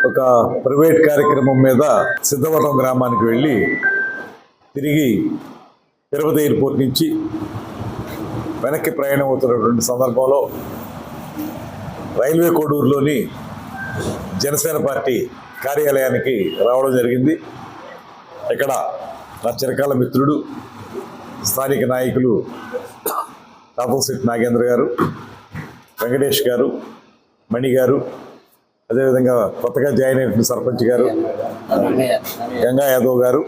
ఒక ప్రైవేట్ కార్యక్రమం మీద సిద్ధవటం గ్రామానికి వెళ్ళి తిరిగి తిరుపతి ఎయిర్పోర్ట్ నుంచి వెనక్కి ప్రయాణం అవుతున్నటువంటి సందర్భంలో రైల్వే కోడూరులోని జనసేన పార్టీ కార్యాలయానికి రావడం జరిగింది. ఇక్కడ నా చిరకాల మిత్రుడు స్థానిక నాయకులు తాపంశెట్టి నాగేంద్ర గారు, వెంకటేష్ గారు, మణి గారు, అదేవిధంగా కొత్తగా జాయిన్ అయిన సర్పంచ్ గారు గంగా యాదవ్ గారు,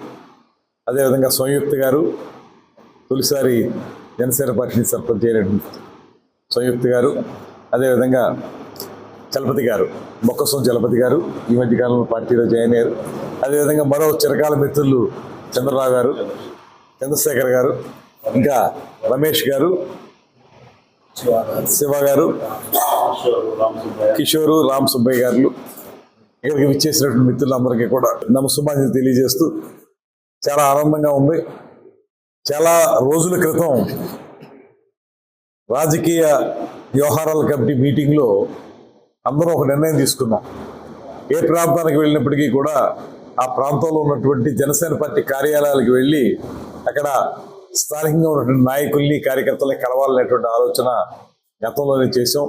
అదేవిధంగా సంయుక్త గారు, తొలిసారి జనసేన పార్టీ సర్పంచ్ అయిన సంయుక్త గారు, అదేవిధంగా చలపతి గారు, మొక్కసం చలపతి గారు ఈ మధ్యకాలంలో పార్టీలో జాయిన్ అయ్యారు. అదేవిధంగా మరో చిరకాల మిత్రులు చంద్రరావు గారు, చంద్రశేఖర్ గారు, ఇంకా రమేష్ గారు, శివ గారు, కిషోరు, రామ్ సుబ్బయ్య గారు ఇక్కడికి విచ్చేసినటువంటి మిత్రులందరికీ కూడా నమస్సుమాంజలి తెలియజేస్తూ చాలా ఆనందంగా ఉంది. చాలా రోజుల క్రితం రాజకీయ వ్యవహారాల కమిటీ మీటింగ్లో అందరూ ఒక నిర్ణయం తీసుకున్నాం. ఏ ప్రాంతానికి వెళ్ళినప్పటికీ కూడా ఆ ప్రాంతంలో ఉన్నటువంటి జనసేన పార్టీ కార్యాలయాలకు వెళ్ళి అక్కడ స్థానికంగా ఉన్నటువంటి నాయకుల్ని, కార్యకర్తల్ని కలవాలనేటువంటి ఆలోచన గతంలోనే చేసాం.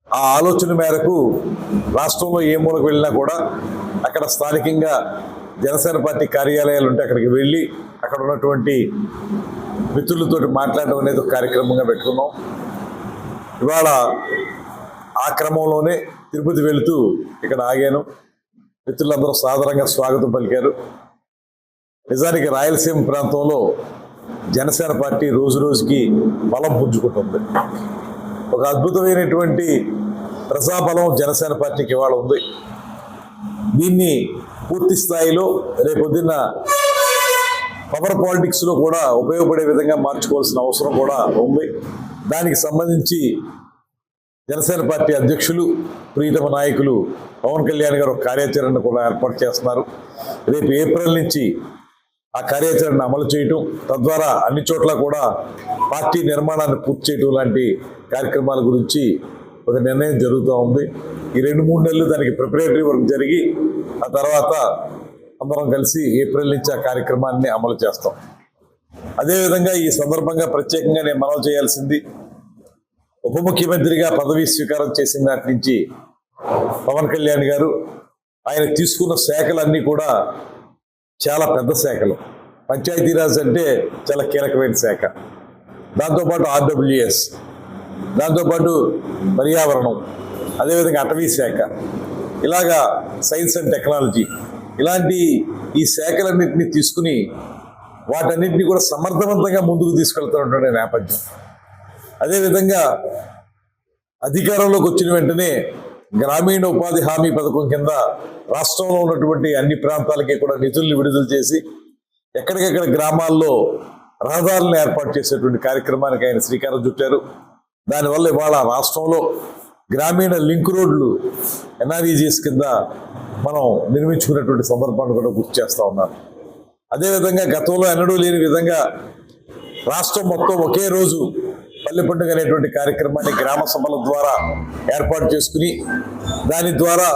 ఆ ఆలోచన మేరకు రాష్ట్రంలో ఏ మూలకు వెళ్ళినా కూడా అక్కడ స్థానికంగా జనసేన పార్టీ కార్యాలయాలు ఉంటే అక్కడికి వెళ్ళి అక్కడ ఉన్నటువంటి మిత్రులతో మాట్లాడడం అనేది ఒక కార్యక్రమంగా పెట్టుకున్నాం. ఇవాళ ఆ క్రమంలోనే తిరుపతి వెళుతూ ఇక్కడ ఆగాను. మిత్రులందరూ సాదరంగా స్వాగతం పలికారు. నిజానికి రాయలసీమ ప్రాంతంలో జనసేన పార్టీ రోజు రోజుకి బలం పుంజుకుంటుంది. ఒక అద్భుతమైనటువంటి ప్రజాబలం జనసేన పార్టీకి ఇవాళ ఉంది. దీన్ని పూర్తి స్థాయిలో రేపొద్దున్న పవర్ పాలిటిక్స్లో కూడా ఉపయోగపడే విధంగా మార్చుకోవాల్సిన అవసరం కూడా ఉంది. దానికి సంబంధించి జనసేన పార్టీ అధ్యక్షులు, ప్రియతమ నాయకులు పవన్ కళ్యాణ్ గారు ఒక కార్యాచరణ కూడా ఏర్పాటు చేస్తున్నారు. రేపు ఏప్రిల్ నుంచి ఆ కార్యాచరణ అమలు చేయటం, తద్వారా అన్ని చోట్ల కూడా పార్టీ నిర్మాణాన్ని పూర్తి చేయటం లాంటి కార్యక్రమాల గురించి ఒక నిర్ణయం జరుగుతూ ఉంది. ఈ 2-3 నెలలు దానికి ప్రిపరేటరీ వర్క్ జరిగి ఆ తర్వాత అందరం కలిసి ఏప్రిల్ నుంచి ఆ కార్యక్రమాన్ని అమలు చేస్తాం. అదేవిధంగా ఈ సందర్భంగా ప్రత్యేకంగా నేను మనవి చేయాల్సింది, ఉప ముఖ్యమంత్రిగా పదవీ స్వీకారం చేసిన నాటి నుంచి పవన్ కళ్యాణ్ గారు ఆయన తీసుకున్న శాఖలన్నీ కూడా చాలా పెద్ద శాఖలు. పంచాయతీరాజ్ అంటే చాలా కీలకమైన శాఖ, దాంతోపాటు ఆర్డబ్ల్యూఎస్, దాంతోపాటు పర్యావరణం, అదేవిధంగా అటవీ శాఖ, ఇలాగా సైన్స్ అండ్ టెక్నాలజీ, ఇలాంటి ఈ శాఖలన్నింటినీ తీసుకుని వాటన్నింటినీ కూడా సమర్థవంతంగా ముందుకు తీసుకెళ్తున్నటువంటి నేపథ్యం. అదేవిధంగా అధికారంలోకి వచ్చిన వెంటనే గ్రామీణ ఉపాధి హామీ పథకం కింద రాష్ట్రంలో ఉన్నటువంటి అన్ని ప్రాంతాలకి కూడా నిధుల్ని విడుదల చేసి ఎక్కడికెక్కడ గ్రామాల్లో రహదారులను ఏర్పాటు చేసేటువంటి కార్యక్రమానికి ఆయన శ్రీకారం చుట్టారు. దానివల్ల ఇవాళ రాష్ట్రంలో గ్రామీణ లింక్ రోడ్లు ఎన్ఆర్ఈజీఎస్ కింద మనం నిర్మించుకున్నటువంటి సందర్భాన్ని కూడా గుర్తు చేస్తూ ఉన్నారు. అదేవిధంగా గతంలో ఎన్నడూ లేని విధంగా రాష్ట్రం మొత్తం ఒకే రోజు పల్లె పండుగ అనేటువంటి కార్యక్రమాన్ని గ్రామ సభల ద్వారా ఏర్పాటు చేసుకుని దాని ద్వారా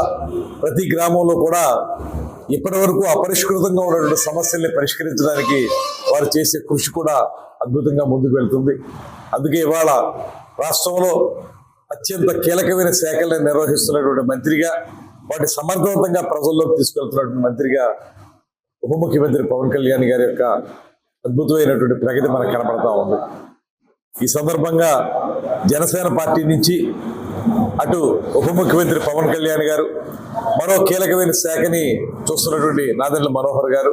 ప్రతి గ్రామంలో కూడా ఇప్పటి వరకు అపరిష్కృతంగా ఉన్నటువంటి సమస్యల్ని పరిష్కరించడానికి వారు చేసే కృషి కూడా అద్భుతంగా ముందుకు వెళ్తుంది. అందుకే ఇవాళ రాష్ట్రంలో అత్యంత కీలకమైన శాఖలను నిర్వహిస్తున్నటువంటి మంత్రిగా, వాటి సమర్థవంతంగా ప్రజల్లోకి తీసుకెళ్తున్నటువంటి మంత్రిగా ఉప ముఖ్యమంత్రి పవన్ కళ్యాణ్ గారి యొక్క అద్భుతమైనటువంటి ప్రగతి మనకు కనపడతా ఉంది. ఈ సందర్భంగా జనసేన పార్టీ నుంచి అటు ఉప ముఖ్యమంత్రి పవన్ కళ్యాణ్ గారు, మరో కీలకమైన శాఖని చూస్తున్నటువంటి నాదెండ్ల మనోహర్ గారు,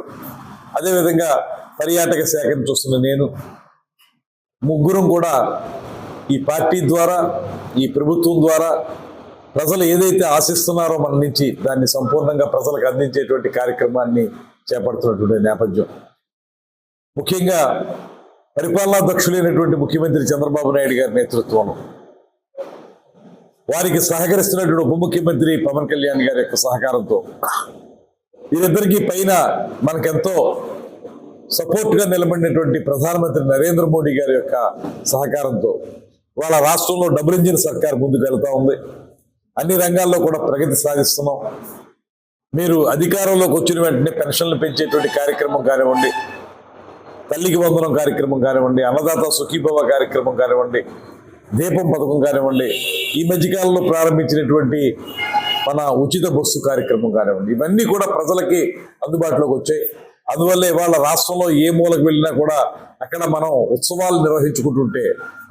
అదేవిధంగా పర్యాటక శాఖని చూస్తున్న నేను, ముగ్గురం కూడా ఈ పార్టీ ద్వారా, ఈ ప్రభుత్వం ద్వారా ప్రజలు ఏదైతే ఆశిస్తున్నారో మన నుంచి దాన్ని సంపూర్ణంగా ప్రజలకు అందించేటువంటి కార్యక్రమాన్ని చేపడుతున్నటువంటి నేపథ్యం. ముఖ్యంగా పరిపాలనా దక్షులైనటువంటి ముఖ్యమంత్రి చంద్రబాబు నాయుడు గారి నేతృత్వంలో వారికి సహకరిస్తున్నటువంటి ఉప ముఖ్యమంత్రి పవన్ కళ్యాణ్ గారి యొక్క సహకారంతో వీరిద్దరికీ పైన మనకెంతో సపోర్ట్గా నిలబడినటువంటి ప్రధానమంత్రి నరేంద్ర మోడీ గారి యొక్క సహకారంతో వాళ్ళ రాష్ట్రంలో డబుల్ ఇంజిన్ సర్కార్ ముందుకు వెళ్తూ ఉంది. అన్ని రంగాల్లో కూడా ప్రగతి సాధిస్తున్నాం. మీరు అధికారంలోకి వచ్చిన వెంటనే పెన్షన్లు పెంచేటువంటి కార్యక్రమం కానివ్వండి, తల్లికి వందనం కార్యక్రమం కానివ్వండి, అన్నదాత సుఖీభవ కార్యక్రమం కానివ్వండి, దీపం పథకం కానివ్వండి, ఈ మధ్యకాలంలో ప్రారంభించినటువంటి మన ఉచిత బస్సు కార్యక్రమం కానివ్వండి, ఇవన్నీ కూడా ప్రజలకి అందుబాటులోకి వచ్చాయి. అందువల్ల ఇవాళ రాష్ట్రంలో ఏ మూలకు వెళ్ళినా కూడా అక్కడ మనం ఉత్సవాలు నిర్వహించుకుంటుంటే,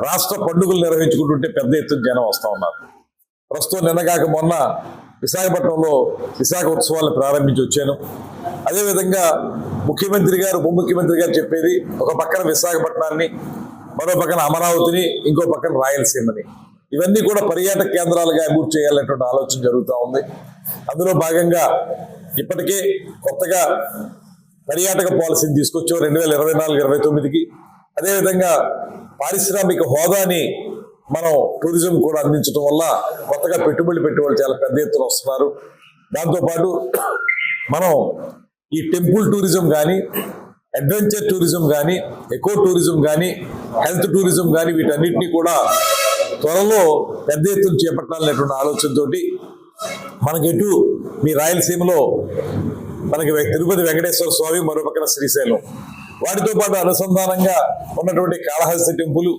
రాష్ట్ర పండుగలు నిర్వహించుకుంటుంటే పెద్ద ఎత్తున జనం వస్తూ ఉన్నారు. ప్రస్తుతం నిన్నగాక మొన్న విశాఖపట్నంలో విశాఖ ఉత్సవాలను ప్రారంభించి వచ్చాను. అదేవిధంగా ముఖ్యమంత్రి గారు, ఉప ముఖ్యమంత్రి గారు చెప్పేది ఒక పక్కన విశాఖపట్నాన్ని, మరో పక్కన అమరావతిని, ఇంకో పక్కన రాయలసీమని, ఇవన్నీ కూడా పర్యాటక కేంద్రాలుగా అభివృద్ధి చేయాలనేటువంటి ఆలోచన జరుగుతూ ఉంది. అందులో భాగంగా ఇప్పటికే కొత్తగా పర్యాటక పాలసీని తీసుకొచ్చాం 2024-29కి. అదేవిధంగా పారిశ్రామిక హోదాని మనం టూరిజం కూడా అందించడం వల్ల కొత్తగా పెట్టుబడులు పెట్టేవాళ్ళు చాలా పెద్ద ఎత్తున వస్తున్నారు. దాంతోపాటు మనం ఈ టెంపుల్ టూరిజం కానీ, అడ్వెంచర్ టూరిజం కానీ, ఎకో టూరిజం కానీ, హెల్త్ టూరిజం కానీ వీటన్నిటినీ కూడా త్వరలో పెద్ద ఎత్తున చేపట్టాలనేటువంటి ఆలోచనతోటి మనకెటు మీ రాయలసీమలో మనకి తిరుపతి వెంకటేశ్వర స్వామి, మరో పక్కన శ్రీశైలం, వాటితో పాటు అనుసంధానంగా ఉన్నటువంటి కాళహస్తి టెంపుల్,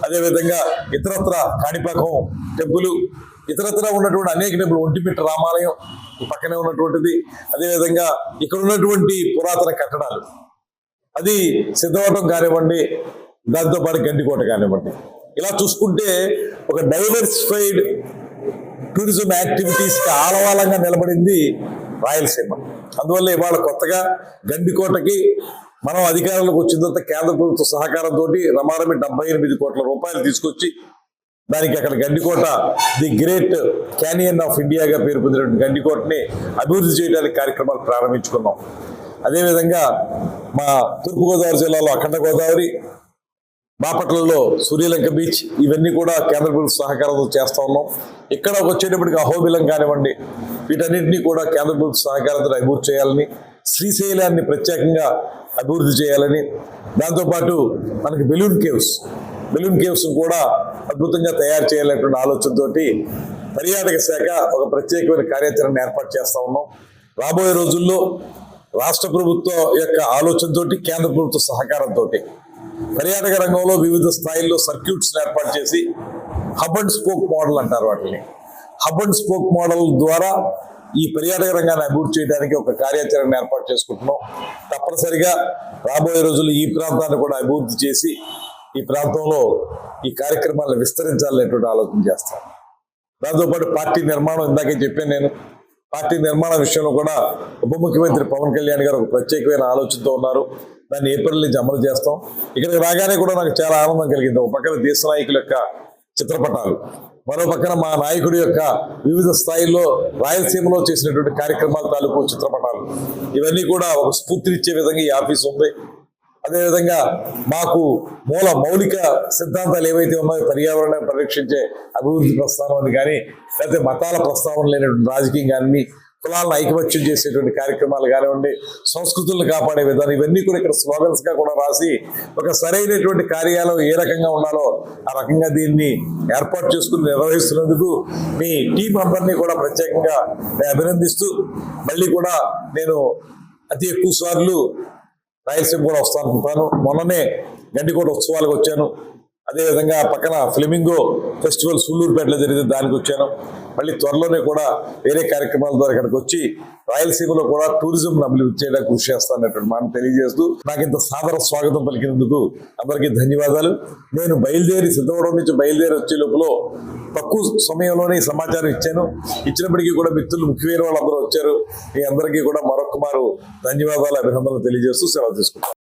అదేవిధంగా ఇతరత్ర కాణిపాకం టెంపుల్, ఇతరత్ర ఉన్నటువంటి అనేక టెంపుల్, ఒంటిమిట్ట రామాలయం ఈ పక్కనే ఉన్నటువంటిది, అదేవిధంగా ఇక్కడ ఉన్నటువంటి పురాతన కట్టడాలు, అది సిద్ధవటం కానివ్వండి, దాంతోపాటు గండికోట కానివ్వండి, ఇలా చూసుకుంటే ఒక డైవర్సిఫైడ్ టూరిజం యాక్టివిటీస్కి ఆలవాలంగా నిలబడింది రాయలసీమ. అందువల్ల ఇవాళ కొత్తగా గండికోటకి మనం అధికారంలోకి వచ్చిన తర్వాత కేంద్ర ప్రభుత్వ సహకారంతో రమారమి 78 కోట్ల రూపాయలు తీసుకొచ్చి దానికి అక్కడ Gandikota the great canyon of ఇండియాగా పేరు పొందినటువంటి గండికోటని అభివృద్ధి చేయడానికి కార్యక్రమాలు ప్రారంభించుకున్నాం. అదేవిధంగా మా తూర్పుగోదావరి జిల్లాలో అఖండ గోదావరి, బాపట్లలో సూర్యలంక బీచ్, ఇవన్నీ కూడా కేంద్ర ప్రభుత్వ సహకారంతో చేస్తా ఉన్నాం. ఇక్కడ వచ్చేటప్పటికి అహోబిలం కానివ్వండి, వీటన్నింటినీ కూడా కేంద్ర ప్రభుత్వ సహకారంతో అభివృద్ధి చేయాలని, శ్రీశైలాన్ని ప్రత్యేకంగా అభివృద్ధి చేయాలని, దాంతోపాటు మనకి బెలూన్ కేవ్స్ కూడా అద్భుతంగా తయారు చేయాలనేటువంటి ఆలోచనతో పర్యాటక శాఖ ఒక ప్రత్యేకమైన కార్యాచరణ ఏర్పాటు చేస్తా ఉన్నాం. రాబోయే రోజుల్లో రాష్ట్ర ప్రభుత్వం యొక్క ఆలోచనతో, కేంద్ర ప్రభుత్వ సహకారంతో పర్యాటక రంగంలో వివిధ స్థాయిల్లో సర్క్యూట్స్ ఏర్పాటు చేసి హబ్ అండ్ స్పోక్ మోడల్ అంటారు వాటిని, హబ్ అండ్ స్పోక్ మోడల్ ద్వారా ఈ పర్యాటక రంగాన్ని అభివృద్ధి చేయడానికి ఒక కార్యాచరణ ఏర్పాటు చేసుకుంటున్నాం. తప్పనిసరిగా రాబోయే రోజుల్లో ఈ ప్రాంతాన్ని కూడా అభివృద్ధి చేసి ఈ ప్రాంతంలో ఈ కార్యక్రమాలను విస్తరించాలనేటువంటి ఆలోచన చేస్తాం. దాంతోపాటు పార్టీ నిర్మాణం, ఇందాకే చెప్పాను నేను, పార్టీ నిర్మాణ విషయంలో కూడా ఉప ముఖ్యమంత్రి పవన్ కళ్యాణ్ గారు ఒక ప్రత్యేకమైన ఆలోచనతో ఉన్నారు. దాన్ని ఏప్రిల్ నుంచి అమలు చేస్తాం. ఇక్కడికి రాగానే కూడా నాకు చాలా ఆనందం కలిగింది. ఒక పక్కన దేశ నాయకుల యొక్క చిత్రపటాలు, మరో పక్కన మా నాయకుడి యొక్క వివిధ స్థాయిల్లో రాయలసీమలో చేసినటువంటి కార్యక్రమాల తాలూకు చిత్రపటాలు, ఇవన్నీ కూడా ఒక స్ఫూర్తినిచ్చే విధంగా ఈ ఆఫీస్ ఉంది. అదేవిధంగా మాకు మౌలిక సిద్ధాంతాలు ఏవైతే ఉన్నాయో, పర్యావరణాన్ని పరిరక్షించే అభివృద్ధి ప్రస్థానం అని కానీ, లేకపోతే మతాల ప్రస్తావన లేనటువంటి రాజకీయం కానీ, కులాలను ఐకమత్యం చేసేటువంటి కార్యక్రమాలు కానివ్వండి, సంస్కృతులను కాపాడే విధానం, ఇవన్నీ కూడా ఇక్కడ స్లోగన్స్ గా కూడా రాసి ఒక సరైనటువంటి కార్యాలయం ఏ రకంగా ఉండాలో ఆ రకంగా దీన్ని ఏర్పాటు చేసుకుని నిర్వహిస్తున్నందుకు మీ టీం అందరినీ కూడా ప్రత్యేకంగా అభినందిస్తూ, మళ్ళీ కూడా నేను అతి ఎక్కువ సార్లు రాయలసీమ కూడా వస్తాను అనుకుంటాను. మొన్ననే గండికోట ఉత్సవాలకు వచ్చాను. అదేవిధంగా పక్కన ఫ్లెమింగో ఫెస్టివల్ సూళ్ళూరుపేటలో జరిగింది, దానికి వచ్చాను. మళ్ళీ త్వరలోనే కూడా వేరే కార్యక్రమాల ద్వారా ఇక్కడికి వచ్చి రాయలసీమలో కూడా టూరిజం అభివృద్ధి చేయడానికి కృషి చేస్తానటువంటి మాట తెలియజేస్తూ, నాకు ఇంత సాదర స్వాగతం పలికినందుకు అందరికీ ధన్యవాదాలు. నేను సిద్ధవడం నుంచి బయలుదేరి వచ్చే లోపల తక్కువ సమయంలోనే ఈ సమాచారం ఇచ్చినప్పటికీ కూడా మిత్రులు, ముఖ్యమైన వాళ్ళందరూ వచ్చారు. మీ అందరికీ కూడా మరొక మారు ధన్యవాదాలు, అభినందనలు తెలియజేస్తూ సెలవు తీసుకుంటాను.